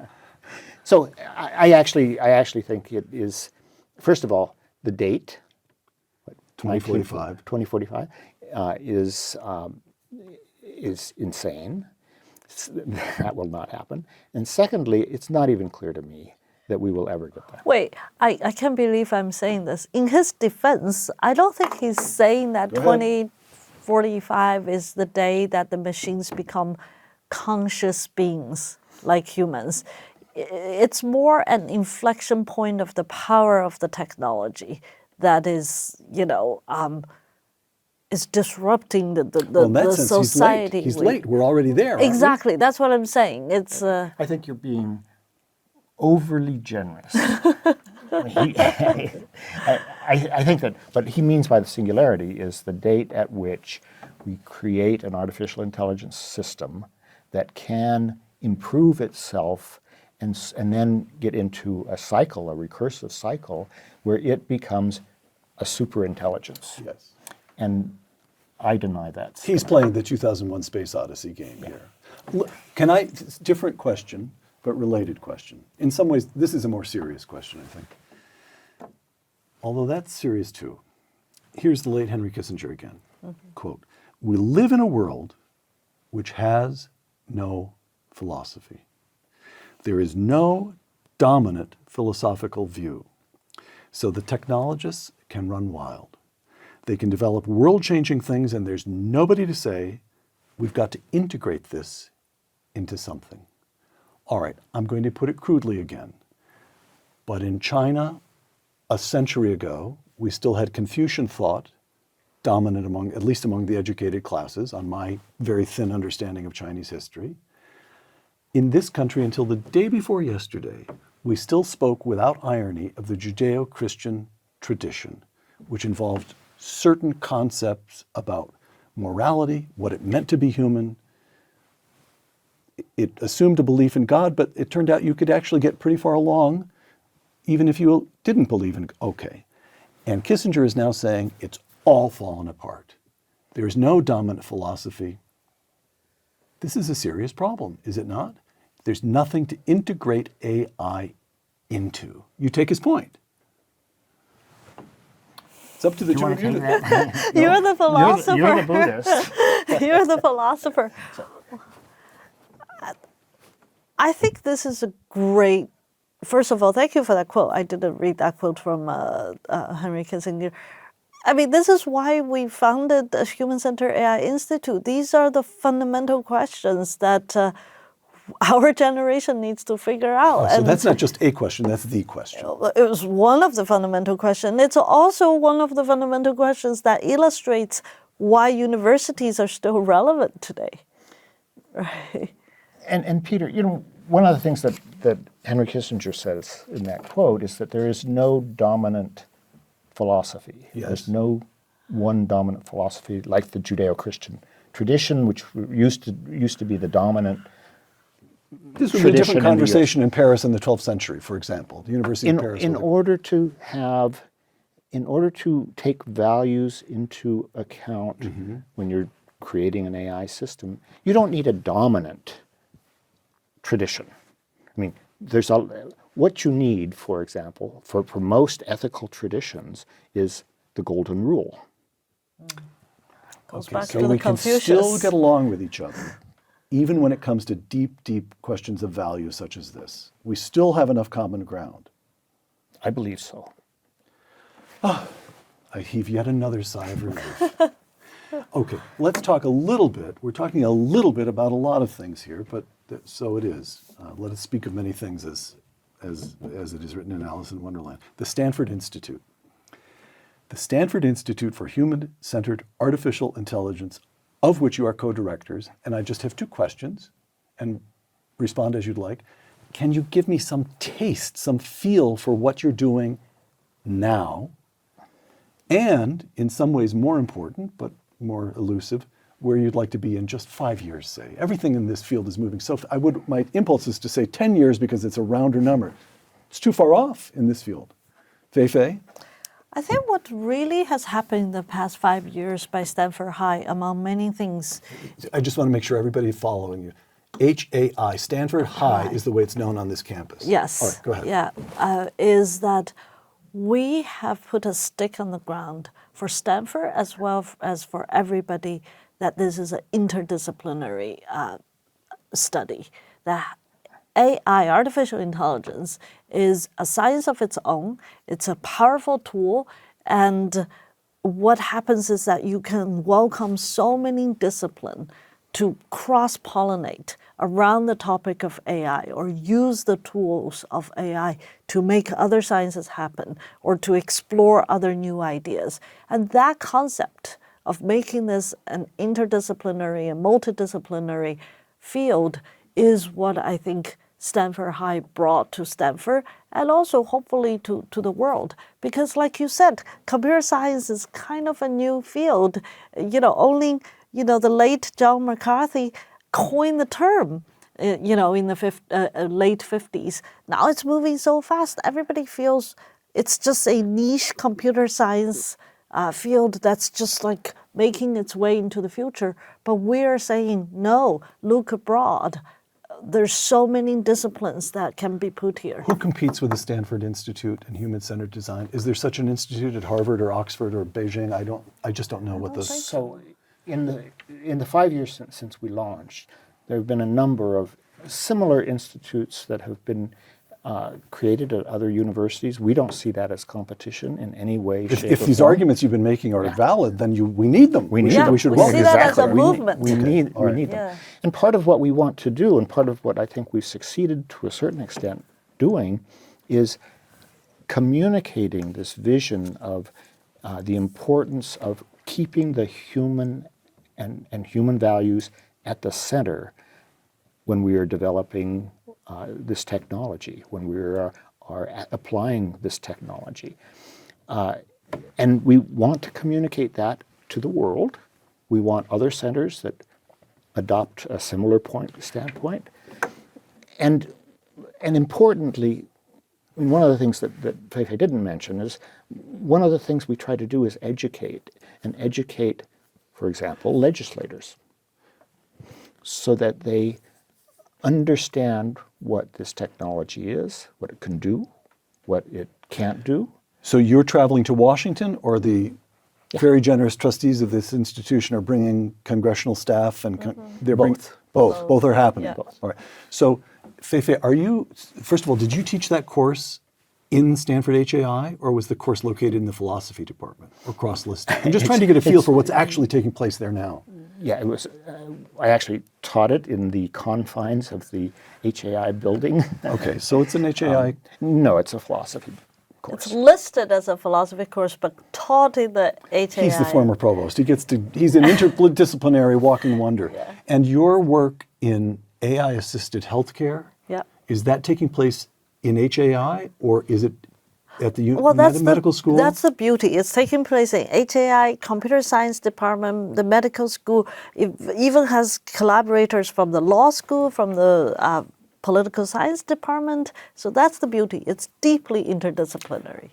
So I actually think it is, first of all, the date, 2045. 2045, is insane. That will not happen. And secondly, it's not even clear to me that we will ever get that. Wait, I can't believe I'm saying this. In his defense, I don't think he's saying that 2045 is the day that the machines become conscious beings like humans. It's more an inflection point of the power of the technology that is, is disrupting the Well, in that sense, society. he's late. We're already there. aren't we? Exactly. That's what I'm saying. It's I think you're being overly generous. I think that what he means by the singularity is the date at which we create an artificial intelligence system that can improve itself and then get into a cycle, a recursive cycle, where it becomes a superintelligence. Yes. And I deny that. He's playing the 2001 Space Odyssey game here. Different question, but related question. In some ways, this is a more serious question, I think. Although that's serious too. Here's the late Henry Kissinger again. Quote, "We live in a world which has no philosophy. There is no dominant philosophical view. So the technologists can run wild. They can develop world-changing things, and there's nobody to say, we've got to integrate this into something." All right, I'm going to put it crudely again. But in China, a century ago, we still had Confucian thought dominant at least among the educated classes, on my very thin understanding of Chinese history. In this country, until the day before yesterday, we still spoke without irony of the Judeo-Christian tradition, which involved certain concepts about morality, what it meant to be human. It assumed a belief in God, but it turned out you could actually get pretty far along even if you didn't believe in, okay. And Kissinger is now saying it's all fallen apart. There's no dominant philosophy. This is a serious problem, is it not? There's nothing to integrate AI into. You take his point. It's up to the two of you. You're the philosopher. You're the Buddhist. You're the philosopher. I think this is a great. First of all, thank you for that quote. I didn't read that quote from Henry Kissinger. I mean, this is why we founded the Human Centered AI Institute. These are the fundamental questions that our generation needs to figure out. So that's not just a question, that's the question. It was one of the fundamental questions. It's also one of the fundamental questions that illustrates why universities are still relevant today. Right? And Peter, one of the things that Henry Kissinger says in that quote is that there is no dominant philosophy. Yes. There's no one dominant philosophy like the Judeo-Christian tradition, which used to be the dominant. This would be a different conversation in Paris in the 12th century, for example. The University of Paris. In order to take values into account when you're creating an AI system, you don't need a dominant tradition. I mean, what you need, for example, for most ethical traditions is the golden rule. Goes back so to we the can Confucius. still get along with each other, even when it comes to deep, deep questions of value such as this. We still have enough common ground. I believe so. I I heave yet another sigh of relief. Okay, let's talk a little bit. We're talking a little bit about a lot of things here, but so it is. Let us speak of many things as it is written in Alice in Wonderland. The Stanford Institute. The Stanford Institute for Human-Centered Artificial Intelligence, of which you are co-directors, and I just have two questions, and respond as you'd like. Can you give me some taste, some feel for what you're doing now? And in some ways more important, but more elusive, where you'd like to be in just 5 years, say. Everything in this field is moving so my impulse is to say 10 years because it's a rounder number. It's too far off in this field. Fei-Fei? I think what really has happened in the past 5 years by Stanford High, among many things. I just want to make sure everybody is following you. HAI, Stanford High, is the way it's known on this campus. Yes. All right, go ahead. Yeah, is that we have put a stick on the ground for Stanford as well as for everybody that this is an interdisciplinary study. That AI, artificial intelligence, is a science of its own. It's a powerful tool, and what happens is that you can welcome so many disciplines to cross-pollinate around the topic of AI or use the tools of AI to make other sciences happen or to explore other new ideas. And that concept of making this an interdisciplinary and multidisciplinary field is what I think Stanford High brought to Stanford and also hopefully to the world. Because like you said, computer science is kind of a new field. Only the late John McCarthy coined the term, in the late 50s. Now it's moving so fast, everybody feels it's just a niche computer science field that's just like making its way into the future. But we're saying, no, look abroad. There's so many disciplines that can be put here. Who competes with the Stanford Institute in Human-Centered Design? Is there such an institute at Harvard or Oxford or Beijing? I just don't know what the... So in the 5 years since we launched, there have been a number of similar institutes that have been created at other universities. We don't see that as competition in any way, shape, If or these form. arguments you've been making are valid, then we need them. We should we welcome see them. that as a Exactly. movement. We need them. Yeah. And part of what we want to do, and part of what I think we've succeeded to a certain extent doing, is communicating this vision of the importance of keeping the human and human values at the center when we are developing this technology, when we are applying this technology. And we want to communicate that to the world. We want other centers that adopt a similar standpoint. And importantly, one of the things that Fei-Fei didn't mention is one of the things we try to do is educate, for example, legislators, so that they understand what this technology is, what it can do, what it can't do. So you're traveling to Washington, or the very generous trustees of this institution are bringing congressional staff and they're Both. Both are happening. Yeah. Both. All right. So Fei-Fei, first of all, did you teach that course in Stanford HAI, or was the course located in the philosophy department or cross-listed? I'm just trying to get a feel for what's actually taking place there now. Yeah, it was. I actually taught it in the confines of the HAI building. Okay, so it's an HAI. No, it's a philosophy course. It's listed as a philosophy course, but taught in the HAI. He's the former provost. He's an interdisciplinary walking wonder. Yeah. And your work in AI-assisted healthcare, Yeah. is that taking place in HAI, or is it at the That's medical school? That's the beauty. It's taking place in HAI, computer science department, the medical school. It even has collaborators from the law school, from the political science department. So that's the beauty. It's deeply interdisciplinary.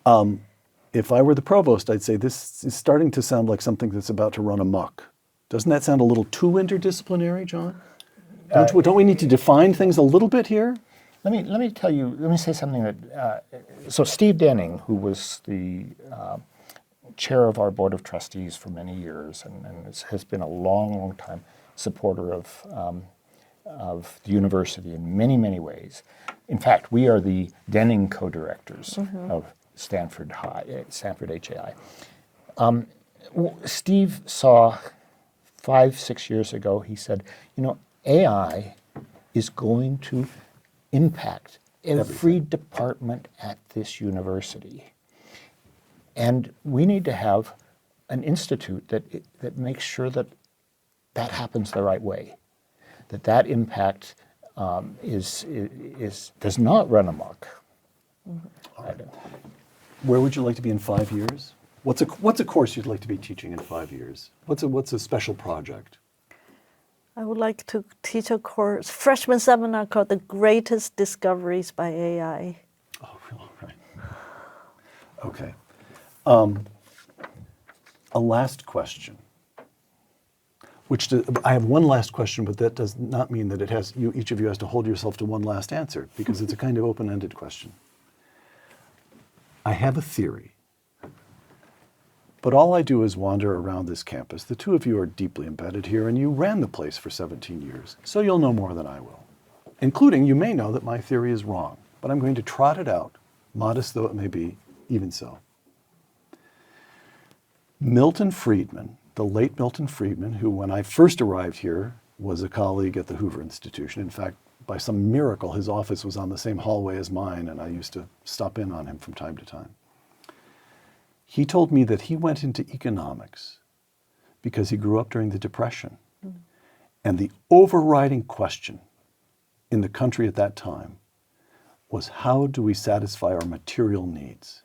If I were the provost, I'd say this is starting to sound like something that's about to run amok. Doesn't that sound a little too interdisciplinary, John? Don't we need to define things a little bit here? Let me say something that, so Steve Denning, who was the chair of our board of trustees for many years and has been a long time supporter of the university in many, many ways. In fact, we are the Denning co-directors of Stanford HAI. Steve saw 5-6 years ago, he said, AI is going to impact every department at this university. And we need to have an institute that makes sure that happens the right way, that impact does not run amok. Where would you like to be in 5 years? What's a course you'd like to be teaching in 5 years? What's a special project? I would like to teach a course, freshman seminar called The Greatest Discoveries by AI. Oh, all right. Okay. A last question. I have one last question, but that does not mean that each of you has to hold yourself to one last answer, because it's a kind of open-ended question. I have a theory, but all I do is wander around this campus. The two of you are deeply embedded here, and you ran the place for 17 years, so you'll know more than I will. Including, you may know that my theory is wrong, but I'm going to trot it out, modest though it may be, even so. Milton Friedman, the late Milton Friedman, who when I first arrived here was a colleague at the Hoover Institution. In fact, by some miracle, his office was on the same hallway as mine, and I used to stop in on him from time to time. He told me that he went into economics because he grew up during the Depression. And the overriding question in the country at that time was, how do we satisfy our material needs?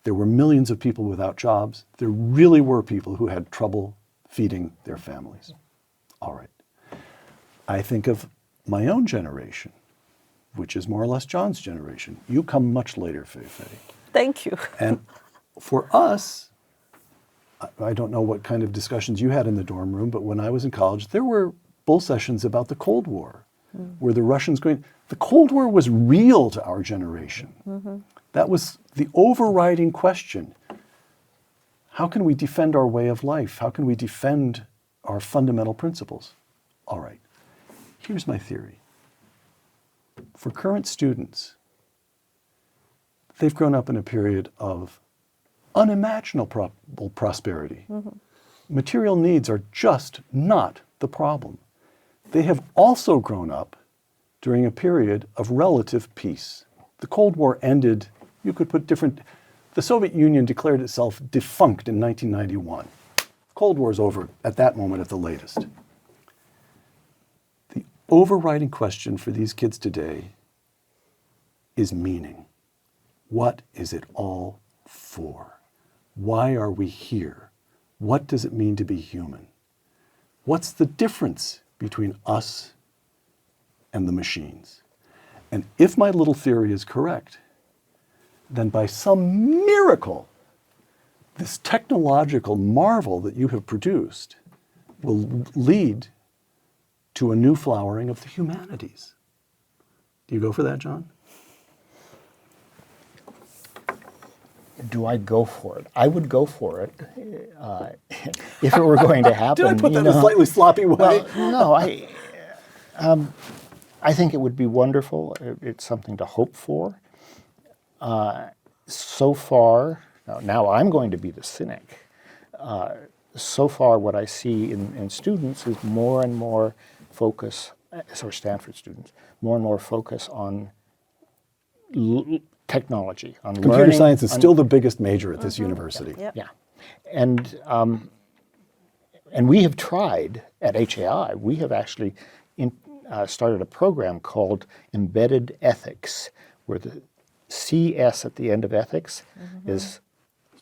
There were millions of people without jobs. There really were people who had trouble feeding their families. All right. I think of my own generation, which is more or less John's generation. You come much later, Fei-Fei. Thank you. And for us, I don't know what kind of discussions you had in the dorm room, but when I was in college, there were bull sessions about the Cold War. Were the Russians going? The Cold War was real to our generation. That was the overriding question. How can we defend our way of life? How can we defend our fundamental principles? All right. Here's my theory. For current students, they've grown up in a period of unimaginable prosperity. Material needs are just not the problem. They have also grown up during a period of relative peace. The Cold War ended, you could put the Soviet Union declared itself defunct in 1991. Cold War's over at that moment at the latest. The overriding question for these kids today is meaning. What is it all for? Why are we here? What does it mean to be human? What's the difference between us and the machines? And if my little theory is correct, then by some miracle, this technological marvel that you have produced will lead to a new flowering of the humanities. Do you go for that, John? Do I go for it? I would go for it if it were going to happen. Did I put that in a slightly sloppy way? Well, no, I think it would be wonderful. It's something to hope for. So far, now I'm going to be the cynic. So far, what I see in students is more and more focus, or Stanford students, more and more focus on technology, on Computer learning, science is still the biggest major at this university. Yeah, and we have tried at HAI. We have actually started a program called Embedded Ethics, where the CS at the end of ethics is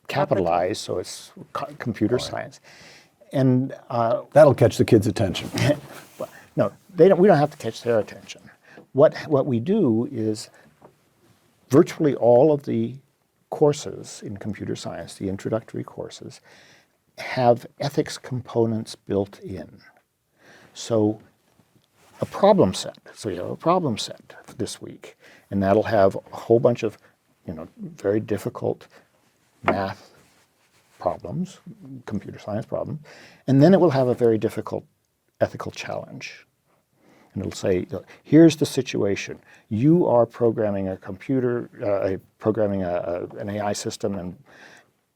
capitalized, so it's computer science, and that'll catch the kids' attention. no, they don't. We don't have to catch their attention. What we do is virtually all of the courses in computer science, the introductory courses, have ethics components built in. So a problem set. So you have a problem set this week, and that'll have a whole bunch of, very difficult math problems, computer science problems, and then it will have a very difficult ethical challenge. And it'll say, here's the situation. You are programming a computer, an AI system,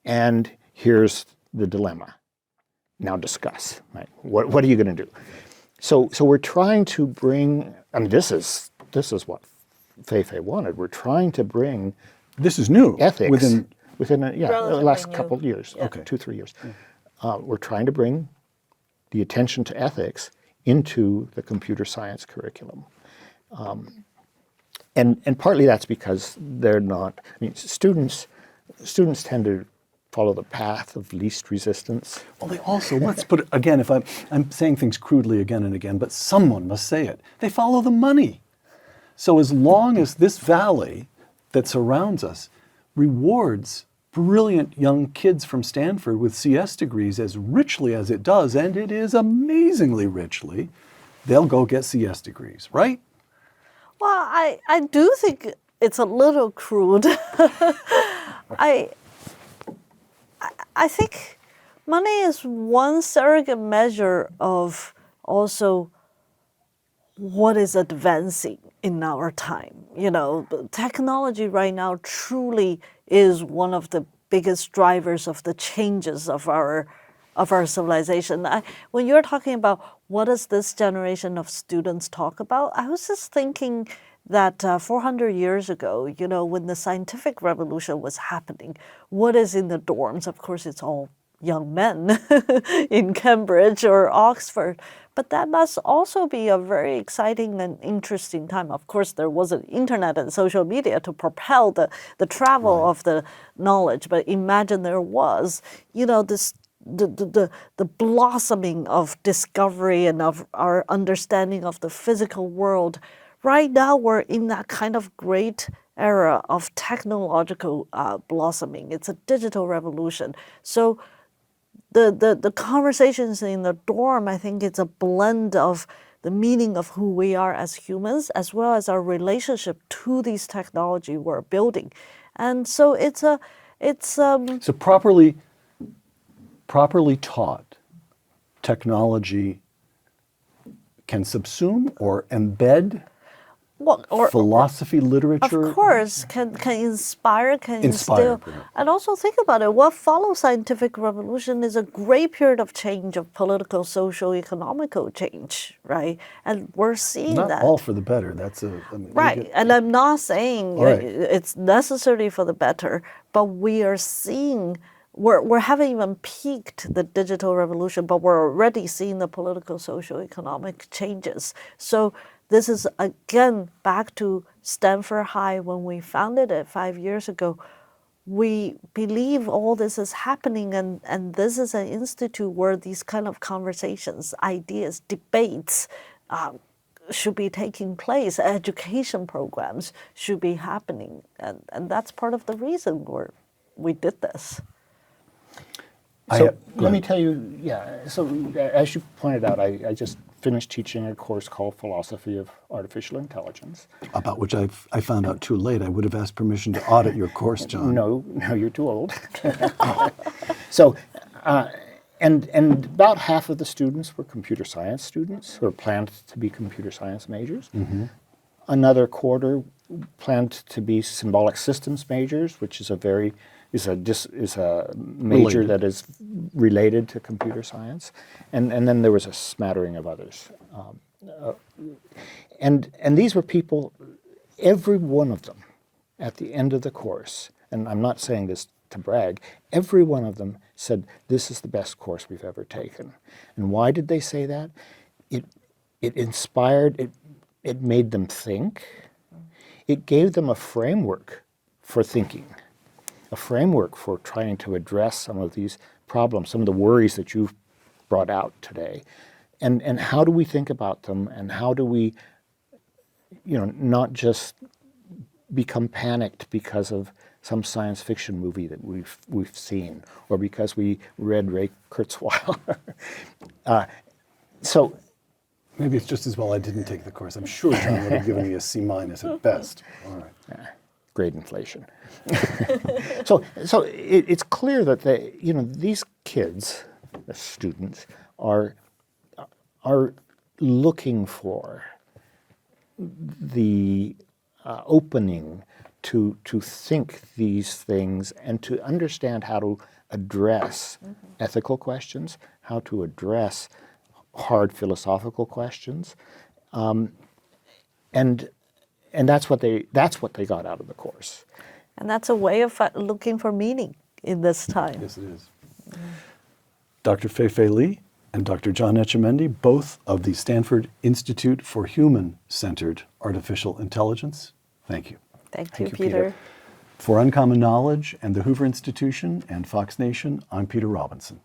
and here's the dilemma. Now discuss, right? What are you going to do? So we're trying to bring, I mean, this is what Feifei wanted. We're trying to bring This is new. ethics within the Relatively last new. couple of years, Okay. 2-3 years. We're trying to bring the attention to ethics into the computer science curriculum. And partly that's because they're not, I mean, students tend to follow the path of least resistance. Well, they also, let's put it, again, if I'm saying things crudely again and again, but someone must say it. They follow the money. So as long as this valley that surrounds us rewards brilliant young kids from Stanford with CS degrees as richly as it does, and it is amazingly richly, they'll go get CS degrees, right? Well, I do think it's a little crude. I think money is one surrogate measure of also what is advancing in our time. You know, technology right now truly is one of the biggest drivers of the changes of our civilization. When you're talking about what does this generation of students talk about, I was just thinking that 400 years ago, you know, when the scientific revolution was happening, what is in the dorms? Of course, it's all young men in Cambridge or Oxford. But that must also be a very exciting and interesting time. Of course, there wasn't internet and social media to propel the travel of the knowledge. But imagine there was, you know, this the blossoming of discovery and of our understanding of the physical world. Right now, we're in that kind of great era of technological blossoming. It's a digital revolution. So the conversations in the dorm, I think it's a blend of the meaning of who we are as humans, as well as our relationship to these technology we're building. And so So properly taught, technology can subsume or embed philosophy, literature. Of course, can inspire, can Inspire, instill. And also think about it, what follows scientific revolution is a great period of change, of political, social, economical change, right? And we're seeing Not that. all for the better. That's a I mean, you Right, get- and I'm not saying Right. it's necessarily for the better, but we are seeing, we haven't even peaked the digital revolution, but we're already seeing the political, social, economic changes. So this is, again, back to Stanford High when we founded it 5 years ago. We believe all this is happening, and this is an institute where these kind of conversations, ideas, debates should be taking place. Education programs should be happening. And that's part of the reason we did this. So let me tell you, so as you pointed out, I just finished teaching a course called Philosophy of Artificial Intelligence. About which I found out too late. I would have asked permission to audit your course, John. No, you're too old. So, and about half of the students were computer science students or planned to be computer science majors. Mm-hmm. Another quarter planned to be symbolic systems majors, which is a major Related. that is related to computer science, and then there was a smattering of others, and these were people, every one of them, at the end of the course, and I'm not saying this to brag, every one of them said, "This is the best course we've ever taken." And why did they say that? It inspired, it made them think. It gave them a framework for thinking, a framework for trying to address some of these problems, some of the worries that you've brought out today. And how do we think about them, and how do we, not just become panicked because of some science fiction movie that we've seen, or because we read Ray Kurzweil. So Maybe it's just as well I didn't take the course. I'm sure John would have given me a C- at best. All right. grade inflation. So it's clear that these kids, the students, are looking for the opening to think these things and to understand how address ethical questions, how to address hard philosophical questions, and that's what they got out of the course. And that's a way of looking for meaning in this time. Yes, it is. Dr. Feifei Li and Dr. John Etchemendy, both of the Stanford Institute for Human-Centered Artificial Intelligence, thank you. Thank you, Peter. For Uncommon Knowledge and the Hoover Institution and Fox Nation, I'm Peter Robinson.